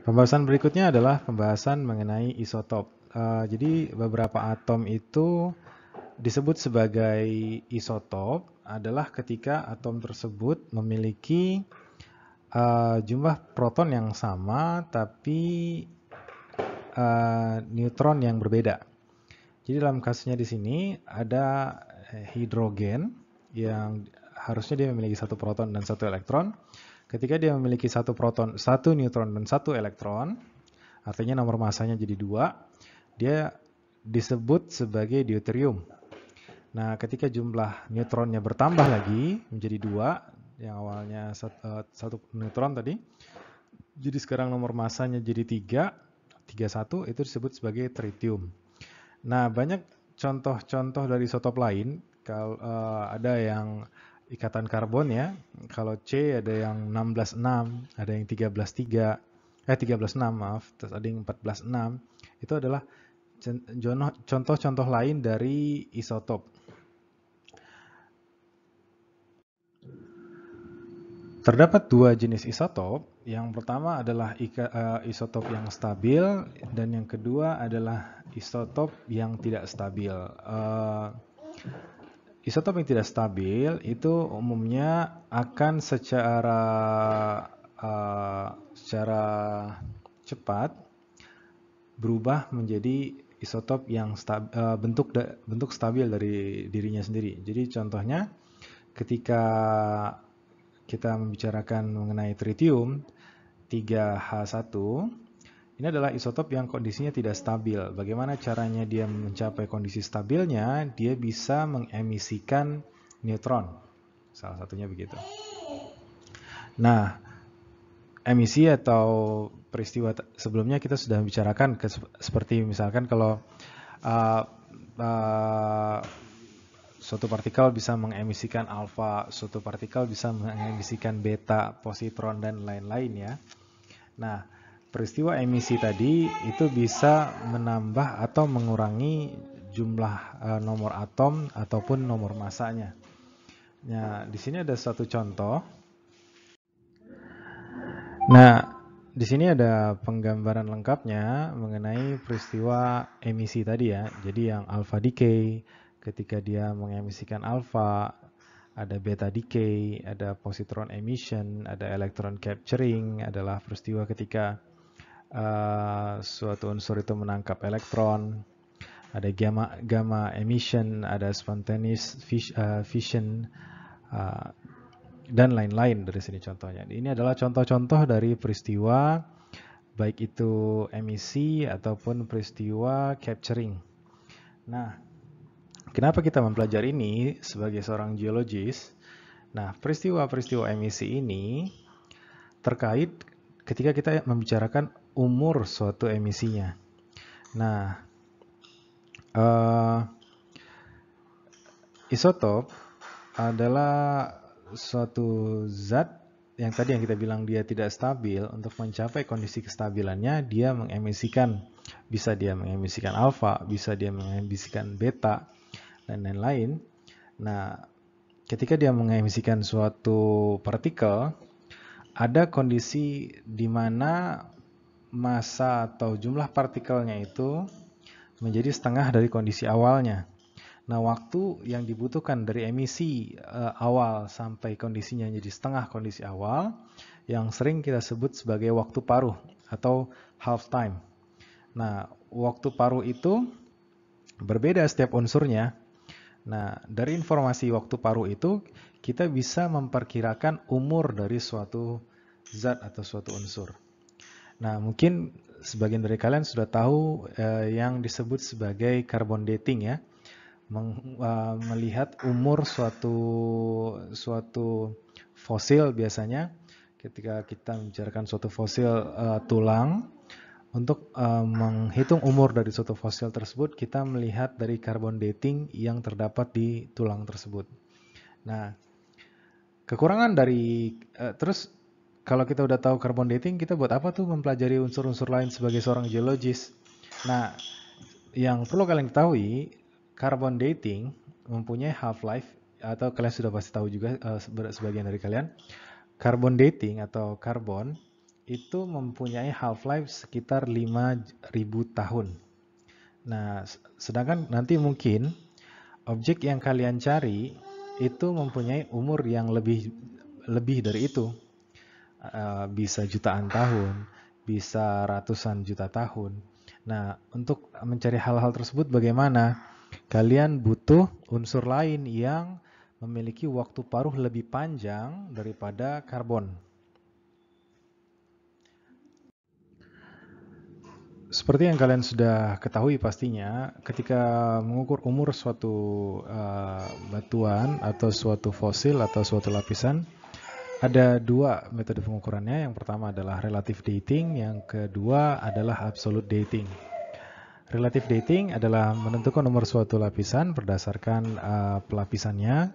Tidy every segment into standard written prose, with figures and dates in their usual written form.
Pembahasan berikutnya adalah pembahasan mengenai isotop. Jadi beberapa atom itu disebut sebagai isotop adalah ketika atom tersebut memiliki jumlah proton yang sama tapi neutron yang berbeda. Jadi dalam kasusnya di sini ada hidrogen yang harusnya dia memiliki satu proton dan satu elektron. Ketika dia memiliki satu proton, satu neutron dan satu elektron, artinya nomor masanya jadi 2, dia disebut sebagai deuterium. Nah, ketika jumlah neutronnya bertambah lagi menjadi 2, yang awalnya satu neutron tadi, jadi sekarang nomor masanya jadi 31, itu disebut sebagai tritium. Nah, banyak contoh-contoh dari isotop lain. Kalau ada yang ikatan karbon ya. Kalau C ada yang 16,6, ada yang 13,6 maaf, terus ada yang 14,6. Itu adalah contoh-contoh lain dari isotop. Terdapat dua jenis isotop. Yang pertama adalah isotop yang stabil dan yang kedua adalah isotop yang tidak stabil. Isotop yang tidak stabil itu umumnya akan secara cepat berubah menjadi isotop yang bentuk stabil dari dirinya sendiri. Jadi contohnya ketika kita membicarakan mengenai tritium 3H1, ini adalah isotop yang kondisinya tidak stabil. Bagaimana caranya dia mencapai kondisi stabilnya? Dia bisa mengemisikan neutron. Salah satunya begitu. Nah, emisi atau peristiwa sebelumnya kita sudah bicarakan seperti misalkan kalau suatu partikel bisa mengemisikan alfa, suatu partikel bisa mengemisikan beta, positron, dan lain-lain ya. Nah, peristiwa emisi tadi itu bisa menambah atau mengurangi jumlah nomor atom ataupun nomor masanya. Nah, di sini ada satu contoh. Nah, di sini ada penggambaran lengkapnya mengenai peristiwa emisi tadi ya. Jadi yang alpha decay, ketika dia mengemisikan alpha, ada beta decay, ada positron emission, ada electron capturing, adalah peristiwa ketika suatu unsur itu menangkap elektron, ada gamma emission, ada spontaneous fission, dan lain-lain dari sini contohnya. Ini adalah contoh-contoh dari peristiwa baik itu emisi ataupun peristiwa capturing. Nah, kenapa kita mempelajari ini sebagai seorang geologis? Nah, peristiwa-peristiwa emisi ini terkait ketika kita membicarakan umur suatu emisinya. Nah, isotop adalah suatu zat yang tadi yang kita bilang dia tidak stabil. Untuk mencapai kondisi kestabilannya, dia mengemisikan, bisa dia mengemisikan alfa, bisa dia mengemisikan beta, dan lain-lain. Nah, ketika dia mengemisikan suatu partikel, ada kondisi di mana massa atau jumlah partikelnya itu menjadi setengah dari kondisi awalnya. Nah, waktu yang dibutuhkan dari emisi awal sampai kondisinya jadi setengah kondisi awal, yang sering kita sebut sebagai waktu paruh atau half time. Nah, waktu paruh itu berbeda setiap unsurnya. Nah, dari informasi waktu paruh itu, kita bisa memperkirakan umur dari suatu zat atau suatu unsur. Nah, mungkin sebagian dari kalian sudah tahu yang disebut sebagai carbon dating ya. Melihat umur suatu fosil biasanya ketika kita membicarakan suatu fosil tulang, untuk menghitung umur dari suatu fosil tersebut kita melihat dari carbon dating yang terdapat di tulang tersebut. Nah, kekurangan dari terus kalau kita udah tahu carbon dating, kita buat apa tuh mempelajari unsur-unsur lain sebagai seorang geologis? Nah, yang perlu kalian ketahui, carbon dating mempunyai half-life, atau kalian sudah pasti tahu juga sebagian dari kalian. Carbon dating atau karbon itu mempunyai half-life sekitar 5.000 tahun. Nah, sedangkan nanti mungkin objek yang kalian cari itu mempunyai umur yang lebih dari itu. Bisa jutaan tahun, bisa ratusan juta tahun. Nah, untuk mencari hal-hal tersebut bagaimana? Kalian butuh unsur lain yang memiliki waktu paruh lebih panjang daripada karbon. Seperti yang kalian sudah ketahui pastinya, ketika mengukur umur suatu batuan atau suatu fosil atau suatu lapisan, ada dua metode pengukurannya. Yang pertama adalah relative dating, yang kedua adalah absolute dating. Relative dating adalah menentukan umur suatu lapisan berdasarkan pelapisannya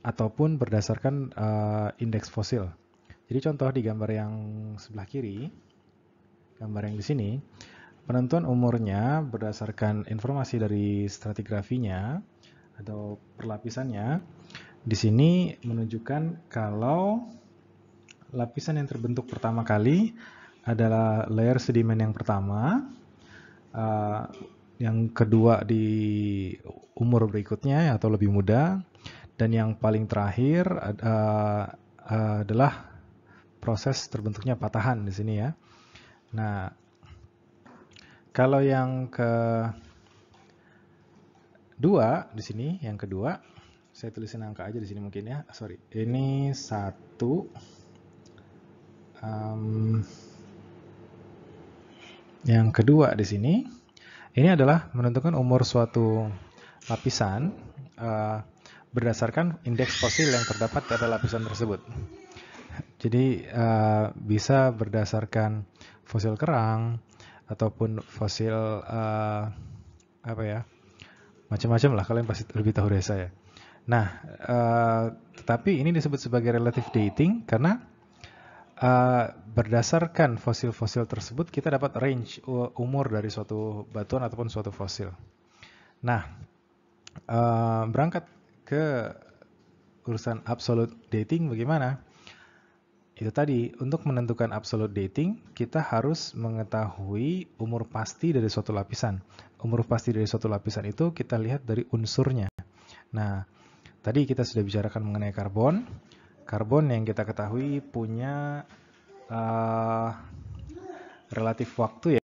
ataupun berdasarkan indeks fosil. Jadi contoh di gambar yang sebelah kiri, gambar yang di sini, penentuan umurnya berdasarkan informasi dari stratigrafinya atau perlapisannya. Di sini menunjukkan kalau lapisan yang terbentuk pertama kali adalah layer sedimen yang pertama, yang kedua di umur berikutnya atau lebih muda, dan yang paling terakhir adalah proses terbentuknya patahan di sini ya. Nah, kalau yang kedua di sini, yang kedua, saya tulisin angka aja di sini mungkin ya. Sorry, ini 1. Yang kedua di sini, ini adalah menentukan umur suatu lapisan berdasarkan indeks fosil yang terdapat pada lapisan tersebut. Jadi bisa berdasarkan fosil kerang ataupun fosil macam-macam lah, kalian pasti lebih tahu dari saya. Nah, tetapi ini disebut sebagai relative dating karena berdasarkan fosil-fosil tersebut kita dapat range umur dari suatu batuan ataupun suatu fosil. Nah, berangkat ke urusan absolute dating bagaimana? Itu tadi, untuk menentukan absolute dating, kita harus mengetahui umur pasti dari suatu lapisan. Umur pasti dari suatu lapisan itu kita lihat dari unsurnya. Nah, tadi kita sudah bicarakan mengenai karbon. Karbon yang kita ketahui punya relatif waktu ya.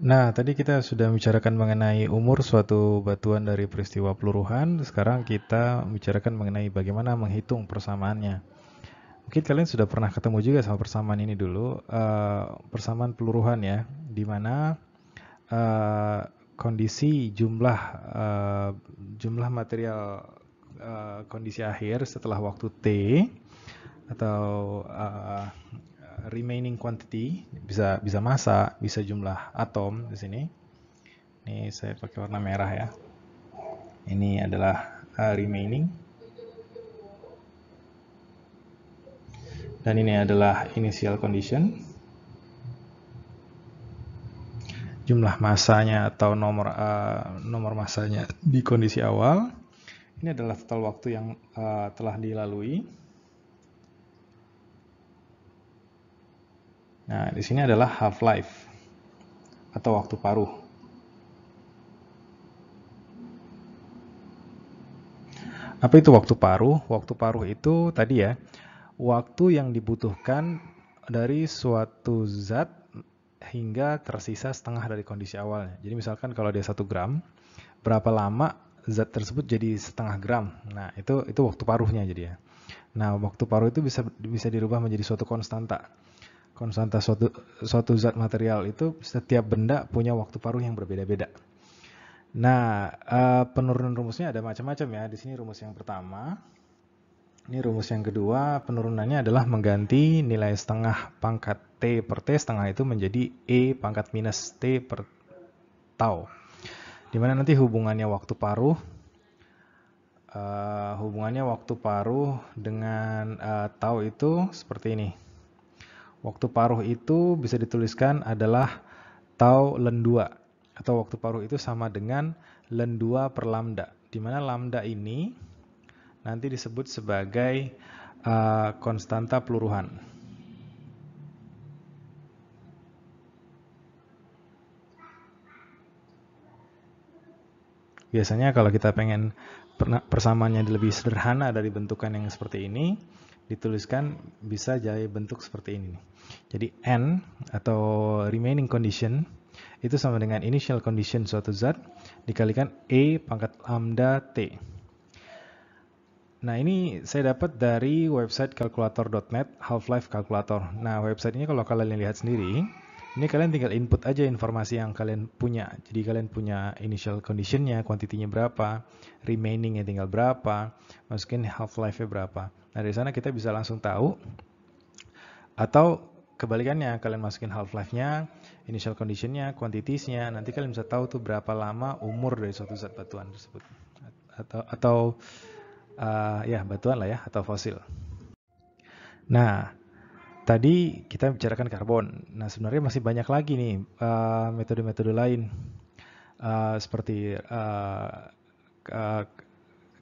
Nah, tadi kita sudah bicarakan mengenai umur suatu batuan dari peristiwa peluruhan. Sekarang kita bicarakan mengenai bagaimana menghitung persamaannya. Mungkin kalian sudah pernah ketemu juga sama persamaan ini dulu, persamaan peluruhan ya, di mana kondisi jumlah material kondisi akhir setelah waktu T atau remaining quantity, bisa massa, bisa jumlah atom di sini. Ini saya pakai warna merah ya. Ini adalah remaining. Dan ini adalah initial condition. Jumlah massanya atau nomor massanya di kondisi awal. Ini adalah total waktu yang telah dilalui. Nah, di sini adalah half-life atau waktu paruh. Apa itu waktu paruh? Waktu paruh itu tadi ya, waktu yang dibutuhkan dari suatu zat hingga tersisa setengah dari kondisi awalnya. Jadi misalkan kalau dia 1 gram, berapa lama zat tersebut jadi setengah gram. Nah, itu waktu paruhnya jadi ya. Nah, waktu paruh itu bisa dirubah menjadi suatu konstanta. Konstanta suatu zat material itu, setiap benda punya waktu paruh yang berbeda-beda. Nah, penurunan rumusnya ada macam-macam ya. Di sini rumus yang pertama. Ini rumus yang kedua, penurunannya adalah mengganti nilai setengah pangkat T per T setengah itu menjadi E pangkat minus T per tau. Dimana nanti hubungannya waktu paruh dengan tau itu seperti ini. Waktu paruh itu bisa dituliskan adalah tau ln 2, atau waktu paruh itu sama dengan ln 2 per lambda, dimana lambda ini nanti disebut sebagai konstanta peluruhan. Biasanya kalau kita pengen persamaannya lebih sederhana dari bentukan yang seperti ini, dituliskan bisa jadi bentuk seperti ini. Jadi N atau remaining condition itu sama dengan initial condition suatu zat dikalikan E pangkat lambda T. Nah, ini saya dapat dari website calculator.net, Half-Life Calculator. Nah, website ini kalau kalian lihat sendiri, ini kalian tinggal input aja informasi yang kalian punya. Jadi kalian punya initial condition-nya, kuantitinya berapa, remaining-nya tinggal berapa, masukin half-life-nya berapa. Nah, dari sana kita bisa langsung tahu. Atau kebalikannya, kalian masukin half-life-nya, initial condition-nya, quantities-nya, nanti kalian bisa tahu tuh berapa lama umur dari suatu zat batuan tersebut. Atau ya batuan lah ya, atau fosil. Nah, tadi kita bicarakan karbon. Nah, sebenarnya masih banyak lagi nih metode-metode lain seperti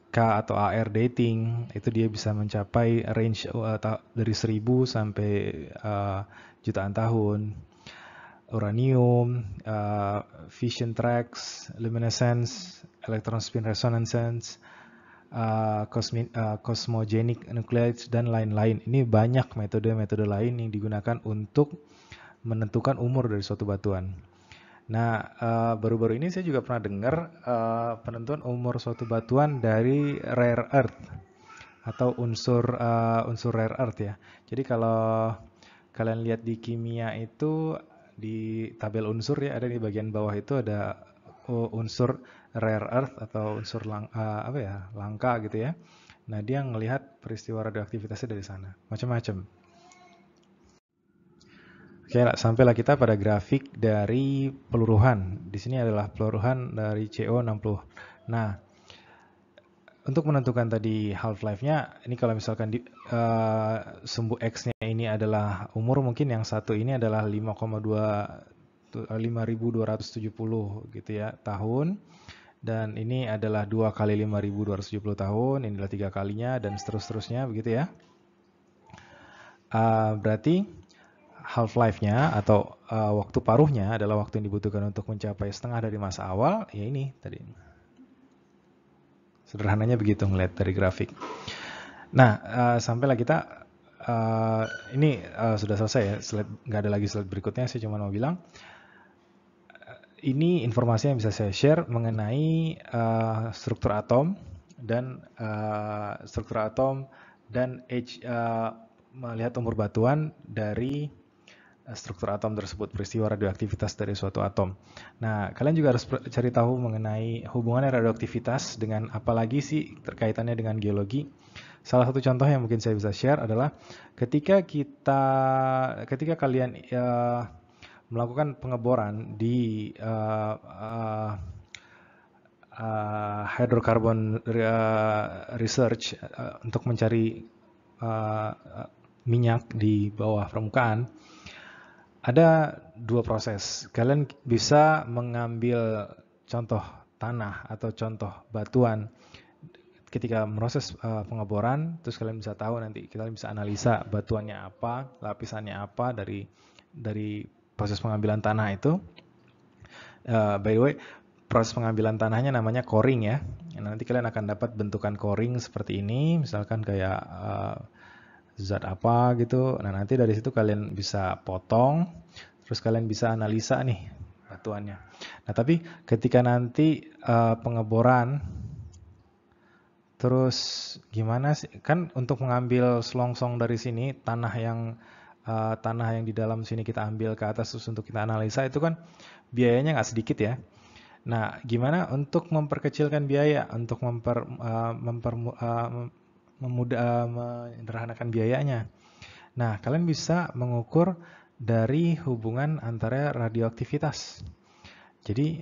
K atau AR dating. Itu dia bisa mencapai range dari 1000 sampai jutaan tahun. Uranium, fission tracks, luminescence, electron spin resonance, cosmogenic nuclides, dan lain-lain. Ini banyak metode-metode lain yang digunakan untuk menentukan umur dari suatu batuan. Nah, baru-baru ini saya juga pernah dengar penentuan umur suatu batuan dari rare earth atau unsur rare earth ya. Jadi kalau kalian lihat di kimia itu di tabel unsur ya, ada di bagian bawah itu ada unsur rare earth atau unsur langka gitu ya. Nah, dia ngelihat peristiwa radioaktivitasnya dari sana, macam-macam. Oke, sampailah kita pada grafik dari peluruhan. Di sini adalah peluruhan dari CO60. Nah, untuk menentukan tadi half-life-nya, ini kalau misalkan sumbu X-nya ini adalah umur, mungkin yang satu ini adalah 5270 gitu ya tahun, dan ini adalah 2 kali 5270 tahun, inilah 3 kalinya, dan seterusnya begitu ya. Berarti half-life-nya atau waktu paruhnya adalah waktu yang dibutuhkan untuk mencapai setengah dari masa awal, ya ini tadi. Sederhananya begitu ngeliat dari grafik. Nah, sampailah kita, ini sudah selesai ya, nggak ada lagi slide berikutnya, saya cuma mau bilang, ini informasi yang bisa saya share mengenai struktur atom dan melihat umur batuan dari struktur atom tersebut, peristiwa radioaktivitas dari suatu atom. Nah, kalian juga harus cari tahu mengenai hubungannya radioaktivitas dengan apa lagi sih terkaitannya dengan geologi. Salah satu contoh yang mungkin saya bisa share adalah ketika kalian melakukan pengeboran di hydrocarbon research untuk mencari minyak di bawah permukaan, ada dua proses. Kalian bisa mengambil contoh tanah atau contoh batuan ketika proses pengeboran, terus kalian bisa tahu nanti, kalian bisa analisa batuannya apa, lapisannya apa dari proses pengambilan tanah itu. By the way, proses pengambilan tanahnya namanya coring ya. Nanti kalian akan dapat bentukan coring seperti ini, misalkan kayak zat apa gitu. Nah, nanti dari situ kalian bisa potong, terus kalian bisa analisa nih batuannya. Nah, tapi ketika nanti pengeboran, terus gimana sih? Kan untuk mengambil selongsong dari sini, tanah yang di dalam sini kita ambil ke atas terus untuk kita analisa, itu kan biayanya nggak sedikit ya. Nah, gimana untuk memperkecilkan biaya, untuk menyederhanakan biayanya? Nah, kalian bisa mengukur dari hubungan antara radioaktivitas. Jadi,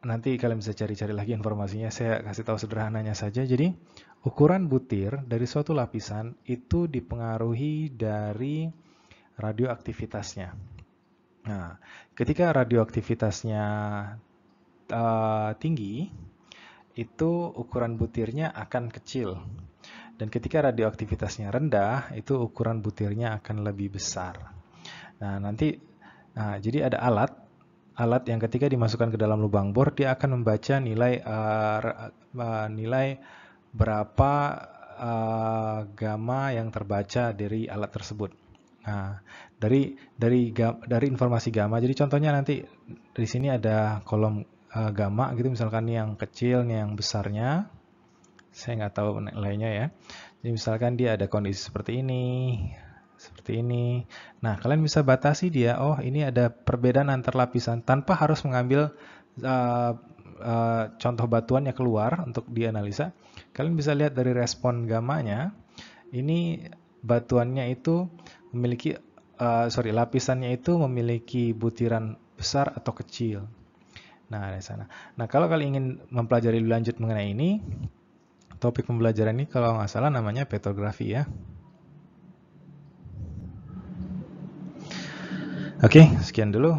nanti kalian bisa cari-cari lagi informasinya, saya kasih tahu sederhananya saja. Jadi, ukuran butir dari suatu lapisan itu dipengaruhi dari radioaktivitasnya. Nah, ketika radioaktivitasnya tinggi, itu ukuran butirnya akan kecil. Dan ketika radioaktivitasnya rendah, itu ukuran butirnya akan lebih besar. Nah, jadi ada alat yang ketika dimasukkan ke dalam lubang bor, dia akan membaca nilai berapa gamma yang terbaca dari alat tersebut. Nah, dari informasi gamma, jadi contohnya nanti di sini ada kolom gamma gitu, misalkan ini yang kecil, ini yang besarnya. Saya nggak tahu nilainya ya. Jadi misalkan dia ada kondisi seperti ini, seperti ini. Nah, kalian bisa batasi dia. Oh, ini ada perbedaan antar lapisan tanpa harus mengambil contoh batuannya keluar untuk dianalisa. Kalian bisa lihat dari respon gamanya. Ini batuannya itu memiliki, lapisannya itu memiliki butiran besar atau kecil. Nah, di sana. Nah, kalau kalian ingin mempelajari lebih lanjut mengenai ini, topik pembelajaran ini kalau nggak salah namanya petrografi ya. Oke, sekian dulu.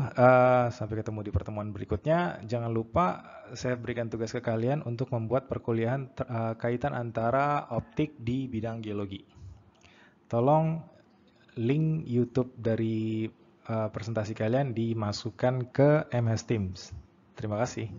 Sampai ketemu di pertemuan berikutnya. Jangan lupa saya berikan tugas ke kalian untuk membuat perkuliahan kaitan antara optik di bidang geologi. Tolong link YouTube dari presentasi kalian dimasukkan ke MS Teams. Terima kasih.